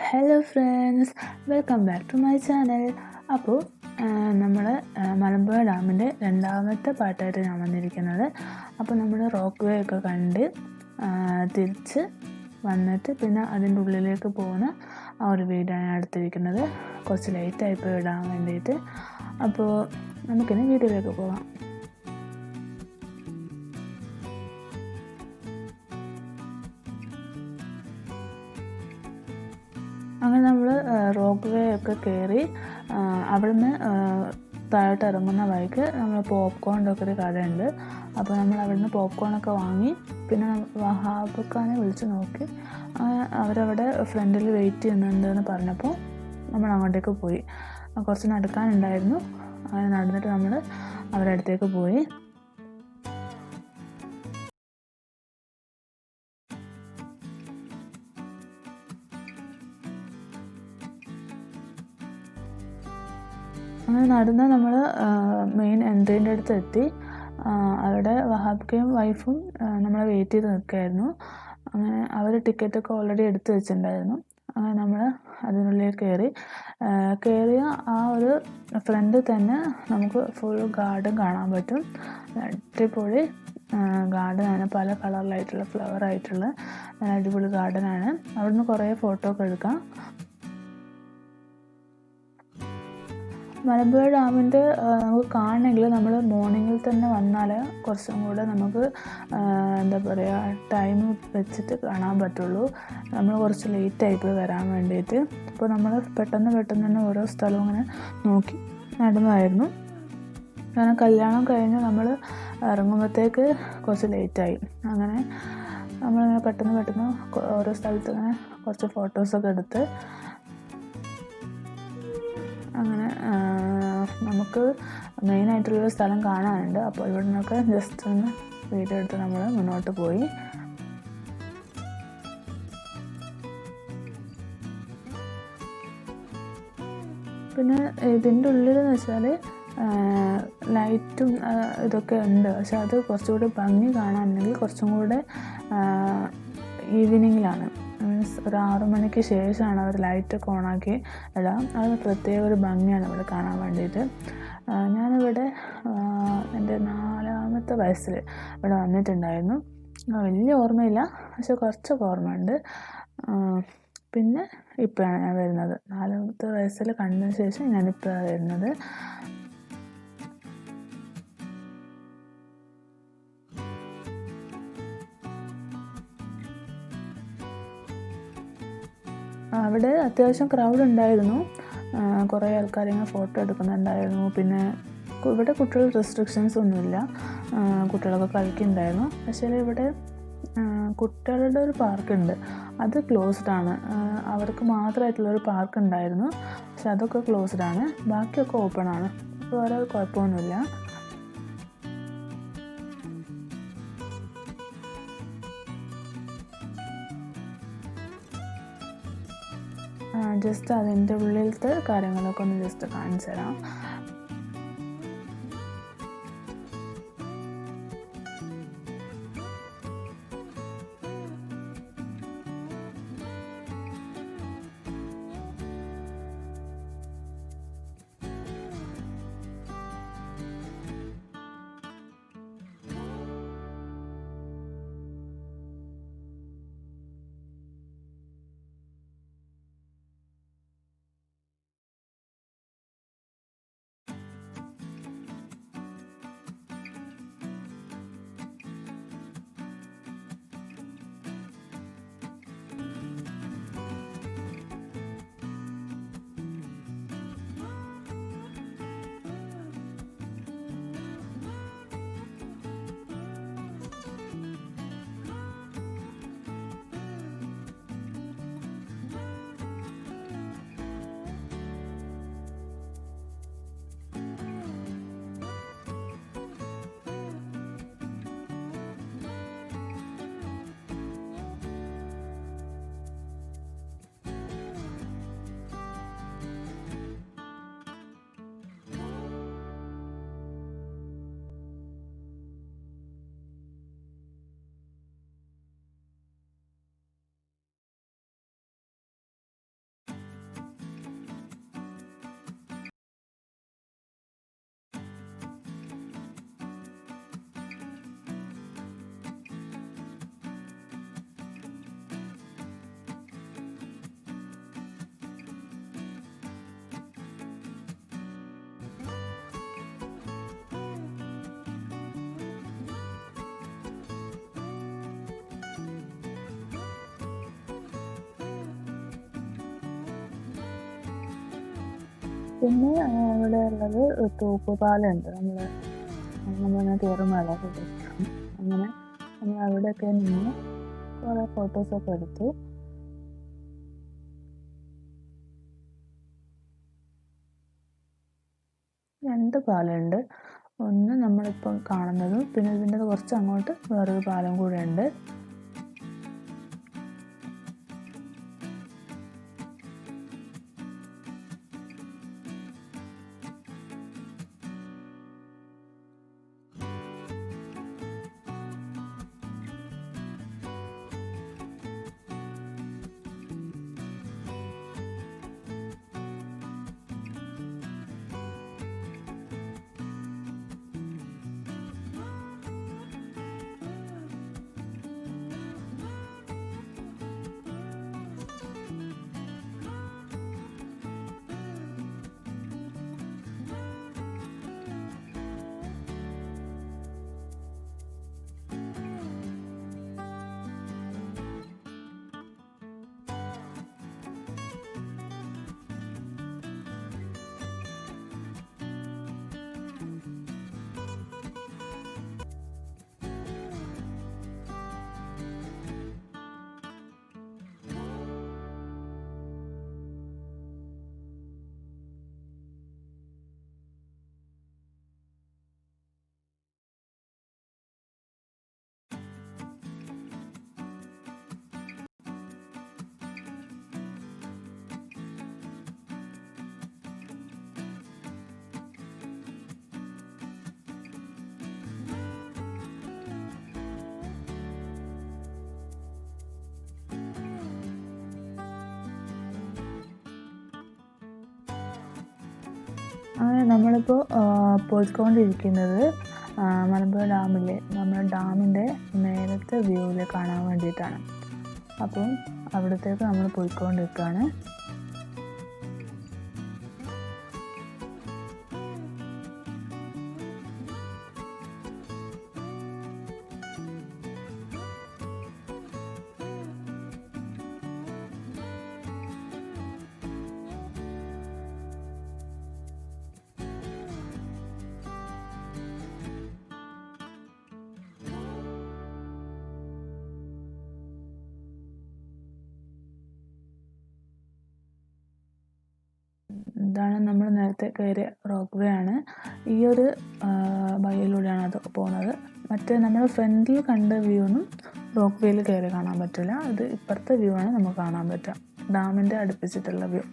Hello friends, welcome back to my channel. അപ്പോൾ നമ്മൾ മലമ്പുഴ ഡാമിൻ്റെ രണ്ടാമത്തെ പാട്ടായിട്ട് ഞാൻ വന്നിരിക്കുന്നത്. അപ്പോൾ നമ്മൾ റോക്ക് വേ ഒക്കെ കണ്ട് തിരിച്ച് വന്നിട്ട് പിന്നെ അതിൻ്റെ ഉള്ളിലേക്ക് പോകുന്ന ആ ഒരു വീഡിയോയാണ് ഞാൻ എടുത്തിരിക്കുന്നത്. കുറച്ച് ലേറ്റായിപ്പോയി ഇടാൻ വേണ്ടിയിട്ട്. അപ്പോൾ നമുക്കിനി വീഡിയോയിലേക്ക് പോകാം. അങ്ങനെ നമ്മൾ റോക്ക് വേ ഒക്കെ കയറി അവിടുന്ന് താഴോട്ട് ഇറങ്ങുന്ന വഴിക്ക് നമ്മൾ പോപ്കോണിൻ്റെ ഒക്കെ ഒരു കടയുണ്ട്. അപ്പോൾ നമ്മൾ അവിടുന്ന് പോപ്കോണൊക്കെ വാങ്ങി പിന്നെ വഹാബക്കാനെ വിളിച്ച് നോക്കി. അവരവിടെ ഫ്രണ്ടിൽ വെയിറ്റ് ചെയ്യുന്നുണ്ടെന്ന് പറഞ്ഞപ്പോൾ നമ്മൾ അങ്ങോട്ടേക്ക് പോയി. കുറച്ച് നടക്കാനുണ്ടായിരുന്നു. അങ്ങനെ നടന്നിട്ട് നമ്മൾ അവരുടെ അടുത്തേക്ക് പോയി. അങ്ങനെ നടന്ന് നമ്മൾ മെയിൻ എൻട്രീൻ്റെ അടുത്ത് എത്തി. അവിടെ വഹാബ്ക്കയും വൈഫും നമ്മളെ വെയിറ്റ് ചെയ്ത് നിൽക്കുകയായിരുന്നു. അങ്ങനെ അവർ ടിക്കറ്റൊക്കെ ഓൾറെഡി എടുത്ത് വെച്ചിട്ടുണ്ടായിരുന്നു. അങ്ങനെ നമ്മൾ അതിനുള്ളിൽ കയറിയ ആ ഒരു ഫ്രണ്ടിൽ തന്നെ നമുക്ക് ഫുൾ ഗാർഡൻ കാണാൻ പറ്റും. അടിപൊളി ഗാർഡനാണ്, പല കളറിലായിട്ടുള്ള ഫ്ലവർ ആയിട്ടുള്ള അടിപൊളി ഗാർഡനാണ്. അവിടുന്ന് കുറേ ഫോട്ടോ ഒക്കെ എടുക്കാം. മലമ്പുഴ ഡാമിൻ്റെ നമുക്ക് കാണണമെങ്കിൽ നമ്മൾ മോർണിംഗിൽ തന്നെ വന്നാൽ കുറച്ചും കൂടെ നമുക്ക് എന്താ പറയുക ടൈം വെച്ചിട്ട് കാണാൻ പറ്റുള്ളൂ. നമ്മൾ കുറച്ച് ലേറ്റായിപ്പോയി വരാൻ വേണ്ടിയിട്ട്. അപ്പോൾ നമ്മൾ പെട്ടെന്ന് തന്നെ ഓരോ സ്ഥലവും ഇങ്ങനെ നോക്കി നടന്നതായിരുന്നു. കാരണം കല്യാണം കഴിഞ്ഞ് നമ്മൾ ഇറങ്ങുമ്പോഴത്തേക്ക് കുറച്ച് ലേറ്റായി. അങ്ങനെ നമ്മളിങ്ങനെ പെട്ടെന്ന് ഓരോ സ്ഥലത്ത് ഇങ്ങനെ കുറച്ച് ഫോട്ടോസൊക്കെ എടുത്ത് അങ്ങനെ നമുക്ക് മെയിനായിട്ടുള്ളൊരു സ്ഥലം കാണാനുണ്ട്. അപ്പോൾ ഇവിടെ നിന്നൊക്കെ ജസ്റ്റ് ഒന്ന് വീഡിയോ എടുത്ത് നമ്മൾ മുന്നോട്ട് പോയി. പിന്നെ ഇതിൻ്റെ ഉള്ളിലെന്ന് വെച്ചാൽ ലൈറ്റും ഇതൊക്കെ ഉണ്ട്. പക്ഷെ അത് കുറച്ചുകൂടി ഭംഗി കാണാനുണ്ടെങ്കിൽ കുറച്ചും കൂടെ ഈവനിങ്ങിലാണ്, മീൻസ് ഒരു 6 മണിക്ക് ശേഷമാണ് അവർ ലൈറ്റൊക്കെ ഓണാക്കി ഇടാം. അത് പ്രത്യേക ഒരു ഭംഗിയാണ് ഇവിടെ കാണാൻ വേണ്ടിയിട്ട്. ഞാനിവിടെ എൻ്റെ 4ാമത്തെ വയസ്സിൽ ഇവിടെ വന്നിട്ടുണ്ടായിരുന്നു. വലിയ ഓർമ്മയില്ല, പക്ഷെ കുറച്ചൊക്കെ ഓർമ്മയുണ്ട്. പിന്നെ ഇപ്പോഴാണ് ഞാൻ വരുന്നത്. 4ാമത്തെ വയസ്സിൽ കണ്ടതിന് ശേഷം ഞാനിപ്പോഴാണ് വരുന്നത്. അവിടെ അത്യാവശ്യം ക്രൗഡ് ഉണ്ടായിരുന്നു. കുറേ ആൾക്കാരിങ്ങനെ ഫോട്ടോ എടുക്കുന്നുണ്ടായിരുന്നു. പിന്നെ ഇവിടെ കുട്ടികൾ റെസ്ട്രിക്ഷൻസ് ഒന്നുമില്ല, കുട്ടികളൊക്കെ കളിക്കുന്നുണ്ടായിരുന്നു. പക്ഷേ ഇവിടെ കുട്ടികളുടെ ഒരു പാർക്കുണ്ട്, അത് ക്ലോസ്ഡ് ആണ്. അവർക്ക് മാത്രമായിട്ടുള്ളൊരു പാർക്ക് ഉണ്ടായിരുന്നു, പക്ഷെ അതൊക്കെ ക്ലോസ്ഡ് ആണ്. ബാക്കിയൊക്കെ ഓപ്പൺ ആണ്. വേറെ കുഴപ്പമൊന്നുമില്ല. ജസ്റ്റ് അതിൻ്റെ ഉള്ളിലത്തെ കാര്യങ്ങളൊക്കെ ഒന്ന് ജസ്റ്റ് കാണിച്ചു തരാം. പിന്നെ ഇവിടെ ഉള്ളത് തൂക്കുപാലമുണ്ട്. നമ്മളിങ്ങനെ കയറുമ്പോഴല്ല പ്രദേശം. അങ്ങനെ നമ്മൾ അവിടെയൊക്കെ നിന്ന് കുറേ ഫോട്ടോസൊക്കെ എടുത്തു. രണ്ട് പാലമുണ്ട്. ഒന്ന് നമ്മളിപ്പം കാണുന്നതും പിന്നെ ഇതിൻ്റെ കുറച്ച് അങ്ങോട്ട് വേറൊരു പാലം കൂടെ ഉണ്ട്. അങ്ങനെ നമ്മളിപ്പോൾ പോയിക്കൊണ്ടിരിക്കുന്നത് മലമ്പുഴ ഡാമിലെ നമ്മുടെ ഡാമിൻ്റെ മേലത്തെ വ്യൂവിൽ കാണാൻ വേണ്ടിയിട്ടാണ്. അപ്പം അവിടത്തേക്ക് നമ്മൾ പോയിക്കൊണ്ടിരിക്കുകയാണ്. ഇതാണ് നമ്മൾ നേരത്തെ കയറിയ റോപ്പ് വേ ആണ്. ഈ ഒരു വഴിയിലൂടെയാണ് അത് പോകുന്നത്. മറ്റേ നമ്മൾ ഫ്രണ്ടിൽ കണ്ട വ്യൂ ഒന്നും റോപ്പ് വേയിൽ കയറി കാണാൻ പറ്റില്ല. ഇത് ഇപ്പുറത്തെ വ്യൂ ആണ് നമുക്ക് കാണാൻ പറ്റുക, ഡാമിൻ്റെ അടുപ്പിച്ചിട്ടുള്ള വ്യൂ.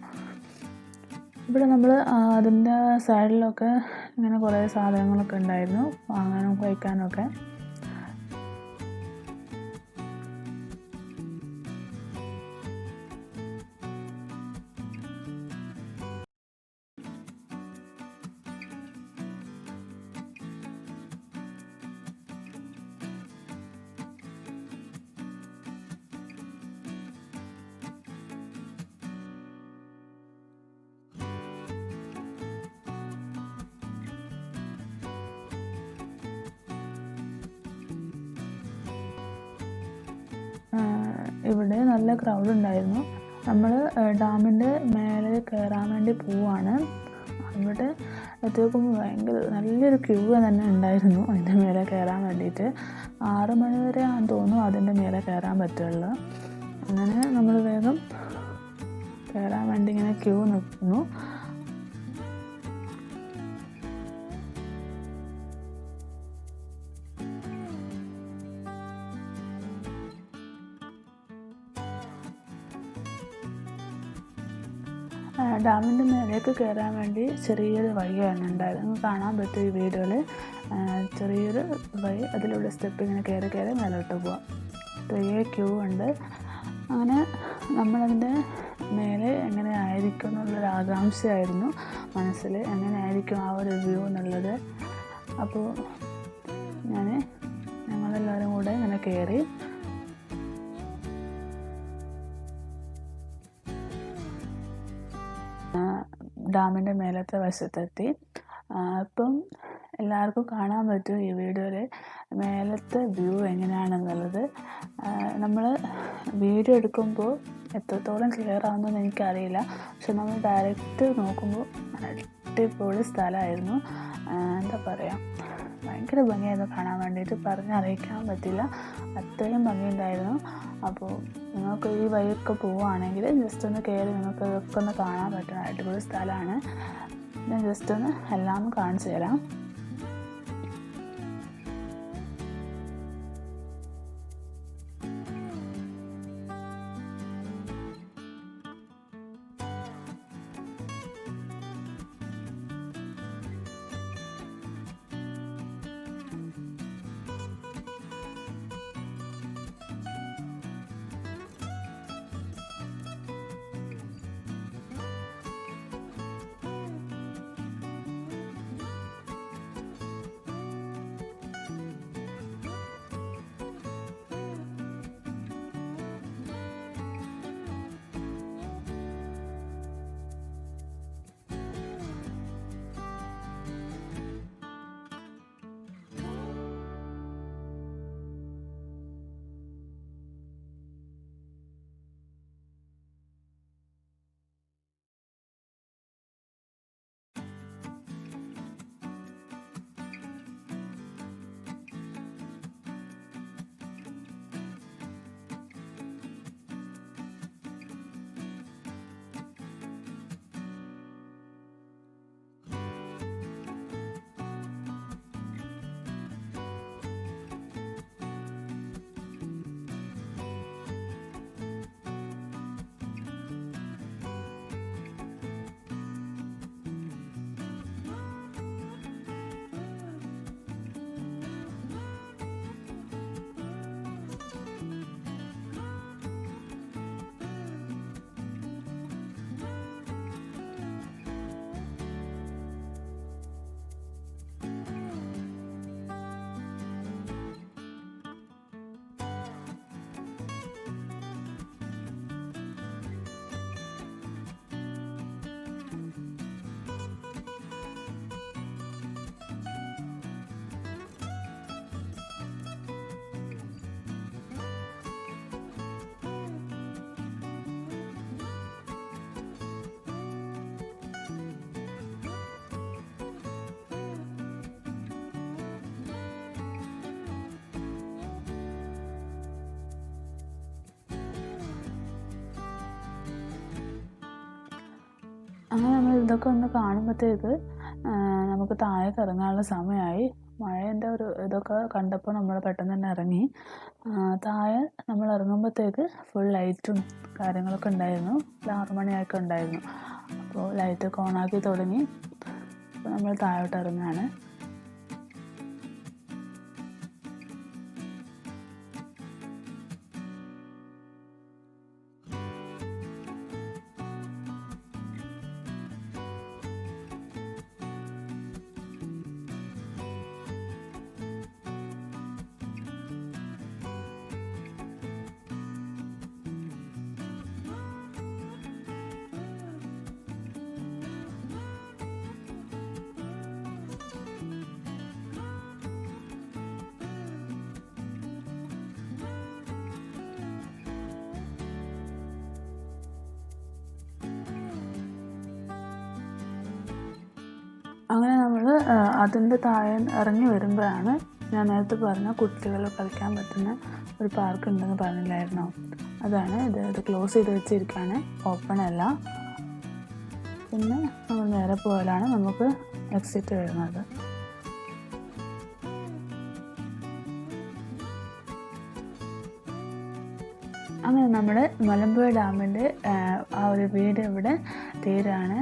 ഇവിടെ നമ്മൾ അതിൻ്റെ സൈഡിലൊക്കെ ഇങ്ങനെ കുറേ സാധനങ്ങളൊക്കെ ഉണ്ടായിരുന്നു, വാങ്ങാനും കഴിക്കാനും ഒക്കെ. ഇവിടെ നല്ല ക്രൗഡ് ഉണ്ടായിരുന്നു. നമ്മൾ ഡാമിൻ്റെ മേലെ കയറാൻ വേണ്ടി പോവാണ്. അവിടെ എത്തിയപ്പോൾ നല്ലൊരു ക്യൂ തന്നെ ഉണ്ടായിരുന്നു അതിൻ്റെ മേലെ കയറാൻ വേണ്ടിയിട്ട്. 6 മണി വരെ ആണെന്ന് തോന്നുന്നു അതിൻ്റെ മേലെ കയറാൻ പറ്റുള്ളൂ. അങ്ങനെ നമ്മൾ വേഗം കയറാൻ വേണ്ടി ഇങ്ങനെ ക്യൂ നിൽക്കുന്നു. ഡാമിൻ്റെ മേലേക്ക് കയറാൻ വേണ്ടി ചെറിയൊരു വഴിയാണ് ഉണ്ടായത്. നിങ്ങൾക്ക് കാണാൻ പറ്റും ഈ വീഡിയോയിൽ. ചെറിയൊരു വഴി, അതിലൂടെ സ്റ്റെപ്പ് ഇങ്ങനെ കയറി മേലോട്ട് പോവാം. ചെറിയ ക്യൂ ഉണ്ട്. അങ്ങനെ നമ്മളതിൻ്റെ മേലെ എങ്ങനെ ആയിരിക്കും എന്നുള്ളൊരു ആകാംക്ഷയായിരുന്നു മനസ്സിൽ, എങ്ങനെ ആയിരിക്കും ആ ഒരു വ്യൂ എന്നുള്ളത്. അപ്പോൾ ഞങ്ങളെല്ലാവരും കൂടെ ഇങ്ങനെ കയറി. ഡാമിൻ്റെ മേലത്തെ വശത്തെത്തി. അപ്പം എല്ലാവർക്കും കാണാൻ പറ്റും ഈ വീഡിയോയിൽ മേലത്തെ വ്യൂ എങ്ങനെയാണെന്നുള്ളത്. നമ്മൾ വീഡിയോ എടുക്കുമ്പോൾ എത്രത്തോളം ക്ലിയർ ആവുന്നതെന്ന് എനിക്കറിയില്ല. പക്ഷെ നമ്മൾ ഡയറക്റ്റ് നോക്കുമ്പോൾ അടിപൊളി സ്ഥലമായിരുന്നു. എന്താ പറയുക, ഭയങ്കര ഭംഗിയായിരുന്നു കാണാൻ വേണ്ടിയിട്ട്, പറഞ്ഞറിയിക്കാൻ പറ്റില്ല, അത്രയും ഭംഗിയുണ്ടായിരുന്നു. അപ്പോൾ നിങ്ങൾക്ക് ഈ വഴിയൊക്കെ പോവുകയാണെങ്കിൽ ജസ്റ്റ് ഒന്ന് കയറി നിങ്ങൾക്ക് ഇതൊക്കെ ഒന്ന് കാണാൻ പറ്റുന്ന അടിപൊളി സ്ഥലമാണ്. ഞാൻ ജസ്റ്റ് ഒന്ന് എല്ലാം കാണിച്ചു തരാം. അങ്ങനെ നമ്മൾ ഇതൊക്കെ ഒന്ന് കാണുമ്പോഴത്തേക്ക് നമുക്ക് താഴേക്ക് ഇറങ്ങാനുള്ള സമയമായി. മഴേൻ്റെ ഒരു ഇതൊക്കെ കണ്ടപ്പോൾ നമ്മൾ പെട്ടെന്ന് തന്നെ ഇറങ്ങി. താഴെ നമ്മൾ ഇറങ്ങുമ്പോഴത്തേക്ക് ഫുൾ ലൈറ്റും കാര്യങ്ങളൊക്കെ ഉണ്ടായിരുന്നു. 6 മണിയൊക്കെ ഉണ്ടായിരുന്നു. അപ്പോൾ ലൈറ്റൊക്കെ ഓണാക്കി തുടങ്ങി. അപ്പോൾ നമ്മൾ താഴോട്ട് ഇറങ്ങുകയാണ്. അങ്ങനെ നമ്മൾ അതിൻ്റെ താഴെ ഇറങ്ങി വരുമ്പോഴാണ് ഞാൻ നേരത്തെ പറഞ്ഞ കുട്ടികൾ കളിക്കാൻ പറ്റുന്ന ഒരു പാർക്ക് ഉണ്ടെന്ന് പറഞ്ഞില്ലായിരുന്നോ, അതാണ് ഇത് ക്ലോസ് ചെയ്ത് വെച്ചിരിക്കുകയാണ്, ഓപ്പൺ അല്ല. പിന്നെ നമ്മൾ നേരെ പോയാലാണ് നമുക്ക് എക്സിറ്റ് വരുന്നത്. അങ്ങനെ നമ്മുടെ മലമ്പുഴ ഡാമിൻ്റെ ആ ഒരു വീഡിയോ ഇവിടെ തീരാണ്.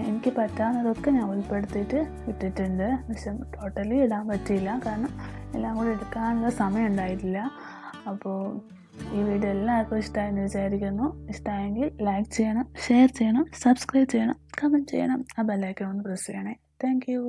എനിക്ക് പറ്റാവുന്നതൊക്കെ ഞാൻ ഉൾപ്പെടുത്തിയിട്ട് ഇട്ടിട്ടുണ്ട്. പക്ഷെ ടോട്ടലി ഇടാൻ പറ്റിയില്ല, കാരണം എല്ലാം കൂടി എടുക്കാനുള്ള സമയം ഉണ്ടായിട്ടില്ല. അപ്പോൾ ഈ വീഡിയോ എല്ലാവർക്കും ഇഷ്ടമായെന്ന് വിചാരിക്കുന്നു. ഇഷ്ടമായെങ്കിൽ ലൈക്ക് ചെയ്യണം, ഷെയർ ചെയ്യണം, സബ്സ്ക്രൈബ് ചെയ്യണം, കമൻറ്റ് ചെയ്യണം, ആ ബെല്ലൈക്കൺ ഒന്ന് പ്രസ് ചെയ്യണേ. Thank you.